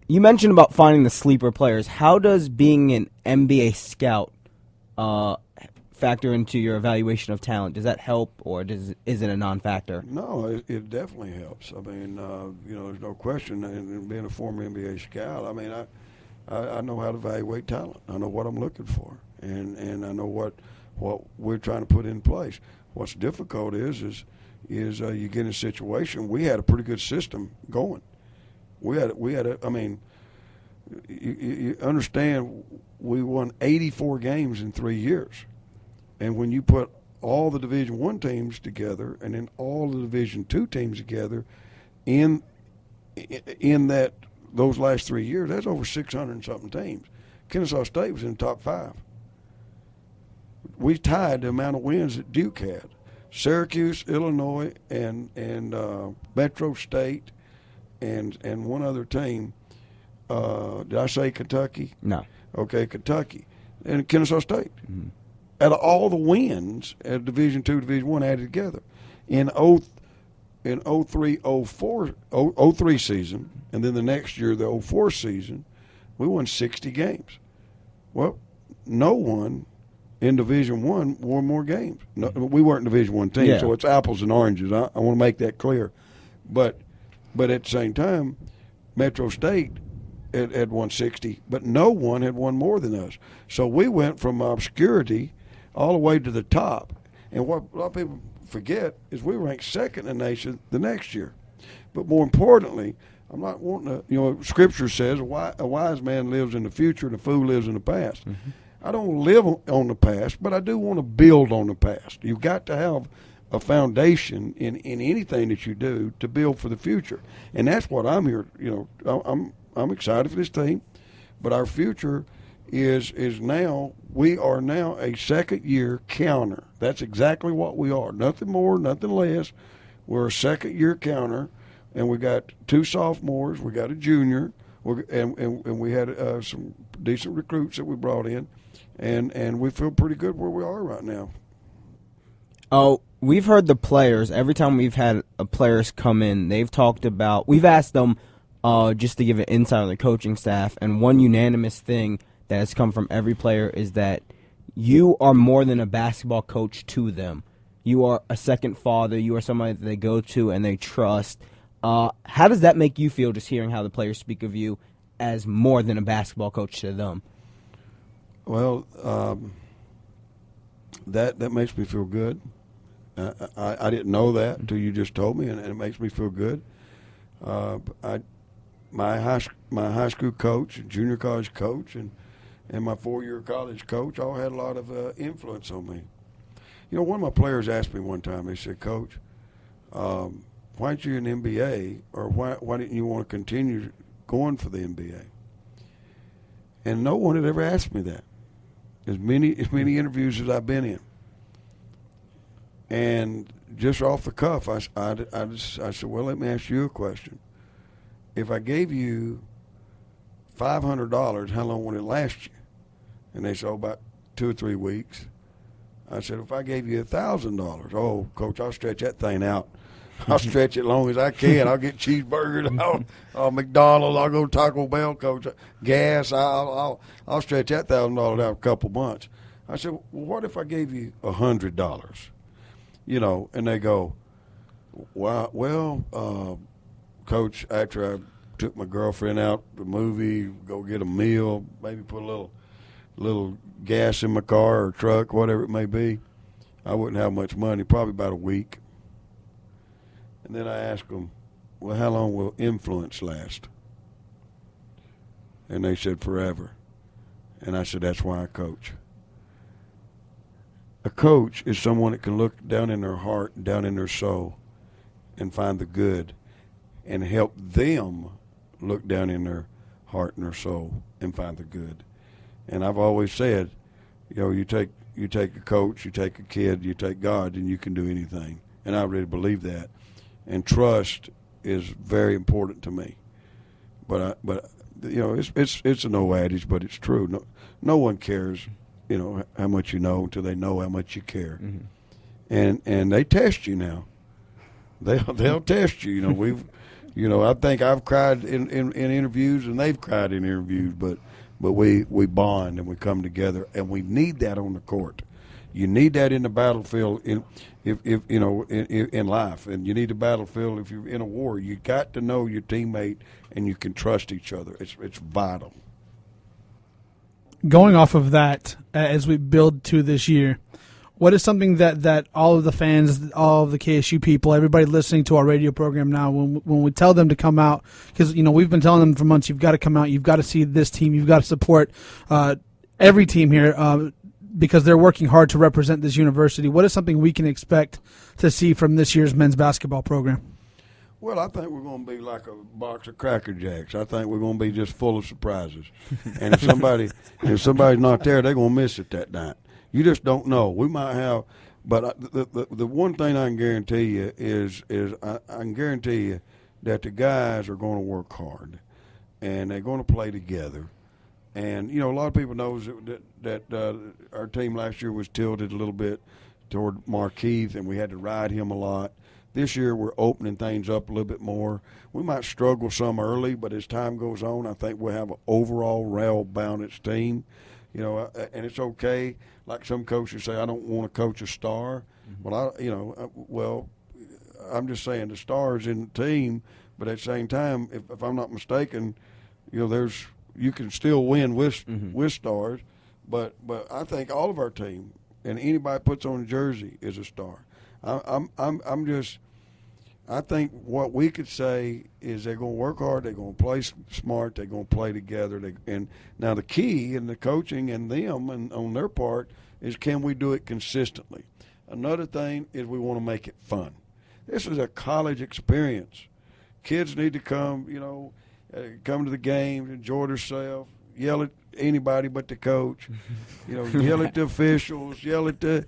You mentioned about finding the sleeper players. How does being an NBA scout factor into your evaluation of talent? Does that help, or is it a non-factor? No, it definitely helps. I mean, there's no question. And being a former NBA scout, I mean, I know how to evaluate talent. I know what I'm looking for, and I know what we're trying to put in place. What's difficult is you get in a situation. We had a pretty good system going. We had. I mean, you understand, we won 84 games in 3 years, and when you put all the Division I teams together and then all the Division II teams together, in those last 3 years, that's over 600 and something teams. Kennesaw State was in the top 5. We tied the amount of wins that Duke had. Syracuse, Illinois, and Metro State. And one other team. Did I say Kentucky? No. Okay, Kentucky and Kennesaw State. Mm-hmm. Out of all the wins at Division II, Division I added together in 03 season, and then the next year, the 04 season, we won 60 games. Well, no one in Division I won more games. No, we weren't Division I team, so it's apples and oranges. I want to make that clear, but at the same time, Metro State had won 60, but no one had won more than us. So we went from obscurity all the way to the top. And what a lot of people forget is we ranked second in the nation the next year. But more importantly, I'm not wanting to, Scripture says a wise man lives in the future and a fool lives in the past. Mm-hmm. I don't live on the past, but I do want to build on the past. You've got to have a foundation in anything that you do to build for the future, and that's what I'm here. I'm excited for this team, but our future is now. We are now a second-year counter. That's exactly what we are. Nothing more, nothing less. We're a second-year counter, and we got 2 sophomores. We got a junior, and we had some decent recruits that we brought in, and we feel pretty good where we are right now. Oh. We've heard the players, every time we've had players come in, they've talked about, we've asked them just to give an insight on the coaching staff, and one unanimous thing that has come from every player is that you are more than a basketball coach to them. You are a second father. You are somebody that they go to and they trust. How does that make you feel, just hearing how the players speak of you as more than a basketball coach to them? Well, that makes me feel good. I didn't know that until you just told me, and it makes me feel good. My high school coach, junior college coach, and my 4-year college coach all had a lot of influence on me. One of my players asked me one time, they said, Coach, why aren't you in the NBA, or why didn't you want to continue going for the NBA? And no one had ever asked me that. As many interviews as I've been in. And just off the cuff, I said, well, let me ask you a question. If I gave you $500, how long would it last you? And they said, about 2 or 3 weeks. I said, if I gave you $1,000, oh, Coach, I'll stretch that thing out. I'll stretch it as long as I can. I'll get cheeseburgers. I'll McDonald's. I'll go to Taco Bell, Coach. Gas. I'll stretch that $1,000 out a couple months. I said, well, what if I gave you $100? And they go, well, Coach, after I took my girlfriend out to the movie, go get a meal, maybe put a little gas in my car or truck, whatever it may be, I wouldn't have much money, probably about a week. And then I asked them, well, how long will influence last? And they said, forever. And I said, that's why I coach. A coach is someone that can look down in their heart, down in their soul, and find the good, and help them look down in their heart and their soul and find the good. And I've always said, you take a coach, you take a kid, you take God, and you can do anything. And I really believe that. And trust is very important to me. But it's an old adage, but it's true. No one cares, how much you know until they know how much you care. Mm-hmm. And they test you now. They'll test you. I think I've cried in interviews, and they've cried in interviews, but we bond and we come together, and we need that on the court. You need that in the battlefield in life, and you need the battlefield if you're in a war. You got to know your teammate, and you can trust each other. It's vital. Going off of that, as we build to this year, what is something that all of the fans, all of the KSU people, everybody listening to our radio program now, when we tell them to come out, because we've been telling them for months, you've got to come out, you've got to see this team, you've got to support every team here. Because they're working hard to represent this university. What is something we can expect to see from this year's men's basketball program? Well, I think we're going to be like a box of Cracker Jacks. I think we're going to be just full of surprises. And if somebody's not there, they're going to miss it that night. You just don't know. We might have, but the one thing I can guarantee you is I can guarantee you that the guys are going to work hard, and they're going to play together. And, a lot of people knows that our team last year was tilted a little bit toward Markeith, and we had to ride him a lot. This year we're opening things up a little bit more. We might struggle some early, but as time goes on, I think we'll have an overall well-balanced team. And it's okay. Like some coaches say, I don't want to coach a star. Mm-hmm. Well, I'm just saying the star's in the team, but at the same time, if I'm not mistaken, you can still win with stars, but I think all of our team and anybody puts on a jersey is a star. I think what we could say is they're going to work hard, they're going to play smart, they're going to play together. And now the key in the coaching and them and on their part is, can we do it consistently? Another thing is we want to make it fun. This is a college experience. Kids need to come, come to the games, enjoy themselves, yell at anybody but the coach, yell at the officials, yell at the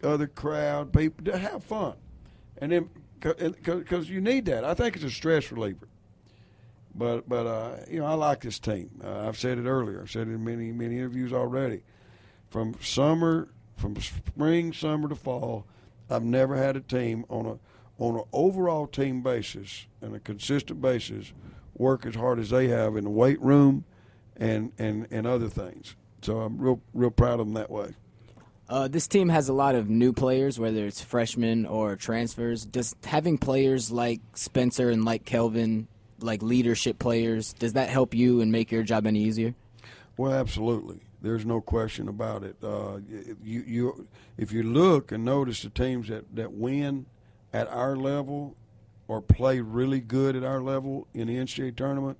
other crowd, people, to have fun. And then, because you need that. I think it's a stress reliever. But I like this team. I've said it earlier. I've said it in many interviews already. From spring, summer to fall, I've never had a team on an overall team basis and a consistent basis work as hard as they have in the weight room and other things. So I'm real proud of them that way. This team has a lot of new players, whether it's freshmen or transfers. Does having players like Spencer and like Kelvin, like leadership players, does that help you and make your job any easier? Well, absolutely. There's no question about it. If you look and notice the teams that win at our level or play really good at our level in the NCAA tournament,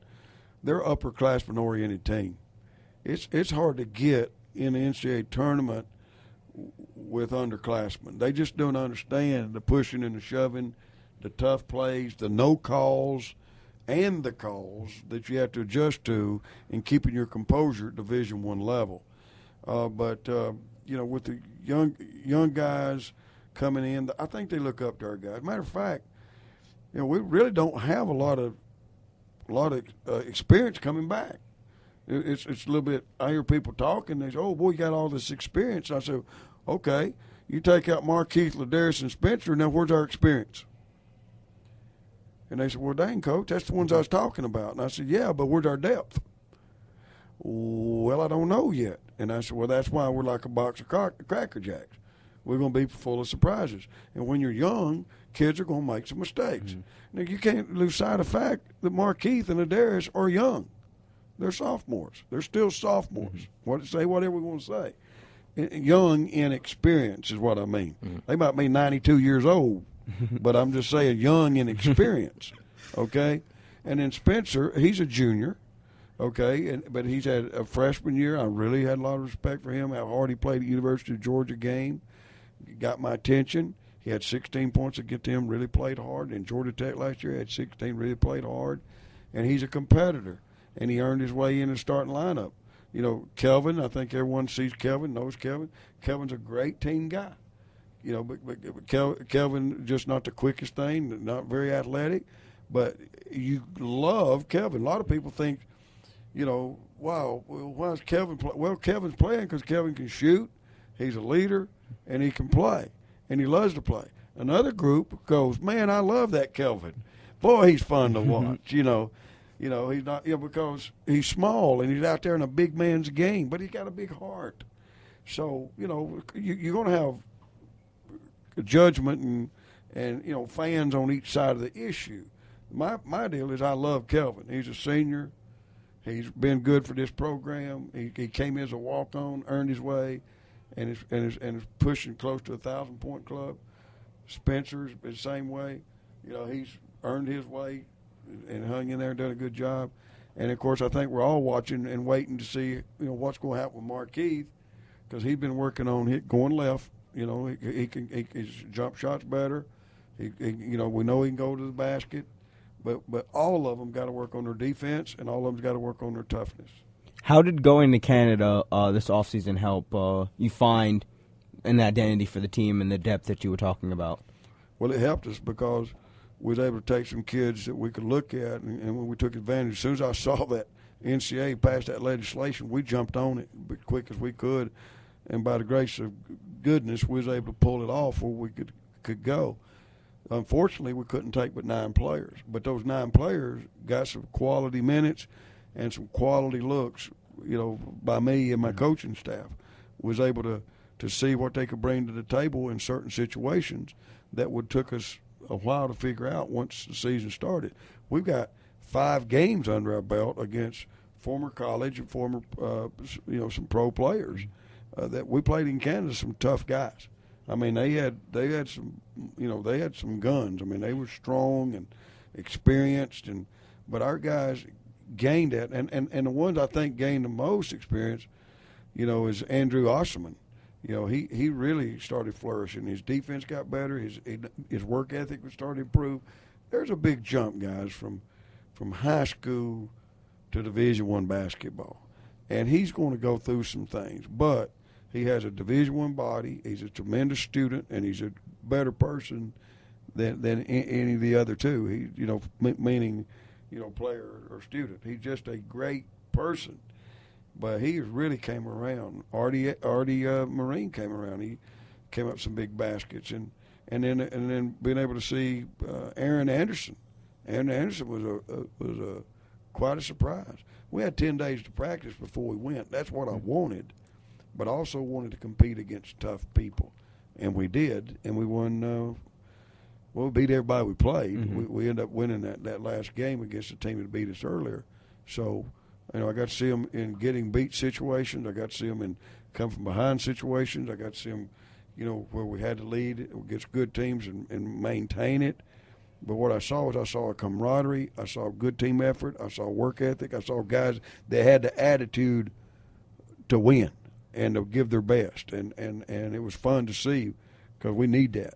they're upperclassman-oriented team. It's hard to get in the NCAA tournament with underclassmen. They just don't understand the pushing and the shoving, the tough plays, the no calls, and the calls that you have to adjust to in keeping your composure at Division I level. But with the young guys coming in, I think they look up to our guys. Matter of fact, we really don't have a lot of experience coming back. It's a little bit. I hear people talking. They say, "Oh boy, you got all this experience." I said, "Okay, you take out Markeith, Ladarius, and Spencer. Now where's our experience?" And they said, "Well, dang, coach, that's the ones I was talking about." And I said, "Yeah, but where's our depth?" "Well, I don't know yet." And I said, "Well, that's why we're like a box of Cracker Jacks. We're going to be full of surprises. And when you're young, kids are going to make some mistakes." Mm-hmm. Now, you can't lose sight of the fact that Markeith and Ladarius are young. They're sophomores. They're still sophomores. Mm-hmm. Say whatever we want to say. Young in experience is what I mean. Mm-hmm. They might be 92 years old, but I'm just saying young in experience, okay? And then Spencer, he's a junior, okay, but he's had a freshman year. I really had a lot of respect for him, how hard he played at University of Georgia game. Got my attention. He had 16 points against him, really played hard. And Georgia Tech last year had 16, really played hard. And he's a competitor, and he earned his way in the starting lineup. Kelvin, I think everyone sees Kelvin, knows Kelvin. Kelvin's a great team guy. But Kelvin just not the quickest thing, not very athletic, but you love Kelvin. A lot of people think, wow, why is Kelvin play? Well, Kelvin's playing because Kelvin can shoot, he's a leader, and he can play, and he loves to play. Another group goes, man, I love that Kelvin. Boy, he's fun to watch. He's not because he's small and he's out there in a big man's game, but he's got a big heart. So you're going to have judgment and fans on each side of the issue. My deal is I love Kelvin. He's a senior. He's been good for this program. He came in as a walk-on, earned his way, and is pushing close to 1,000-point club. Spencer's the same way. He's earned his way and hung in there and done a good job. And, of course, I think we're all watching and waiting to see, what's going to happen with Markeith, because he's been working on going left. His jump shot's better. We know he can go to the basket. But all of them got to work on their defense, and all of them got to work on their toughness. How did going to Canada this offseason help you find an identity for the team and the depth that you were talking about? Well, it helped us because we was able to take some kids that we could look at, and when we took advantage, as soon as I saw that NCAA passed that legislation, we jumped on it as quick as we could, and by the grace of goodness, we was able to pull it off where we could go. Unfortunately, we couldn't take but 9 players, but those 9 players got some quality minutes and some quality looks, by me and my coaching staff. Was able to see what they could bring to the table in certain situations that would took us a while to figure out once the season started. We've got 5 games under our belt against former college and former, some pro players that we played in Canada, some tough guys. I mean, they had some, they had some guns. I mean, they were strong and experienced, but our guys gained that. And the ones I think gained the most experience, is Andrew Osserman. He really started flourishing. His defense got better. His work ethic was starting to improve. There's a big jump, guys, from high school to Division I basketball, and he's going to go through some things, but he has a Division I body. He's a tremendous student, and he's a better person than any of the other two. Meaning player or student. He's just a great person. But he really came around. Artie Marine came around. He came up some big baskets, and then being able to see Aaron Anderson. Aaron Anderson was quite a surprise. We had 10 days to practice before we went. That's what I wanted. But also wanted to compete against tough people, and we did, and we won. We beat everybody we played. Mm-hmm. We ended up winning that last game against the team that beat us earlier. So, I got to see them in getting beat situations. I got to see them in come from behind situations. I got to see them, where we had to lead against good teams and maintain it. But what I saw was a camaraderie. I saw good team effort. I saw work ethic. I saw guys that had the attitude to win and to give their best, and it was fun to see because we need that.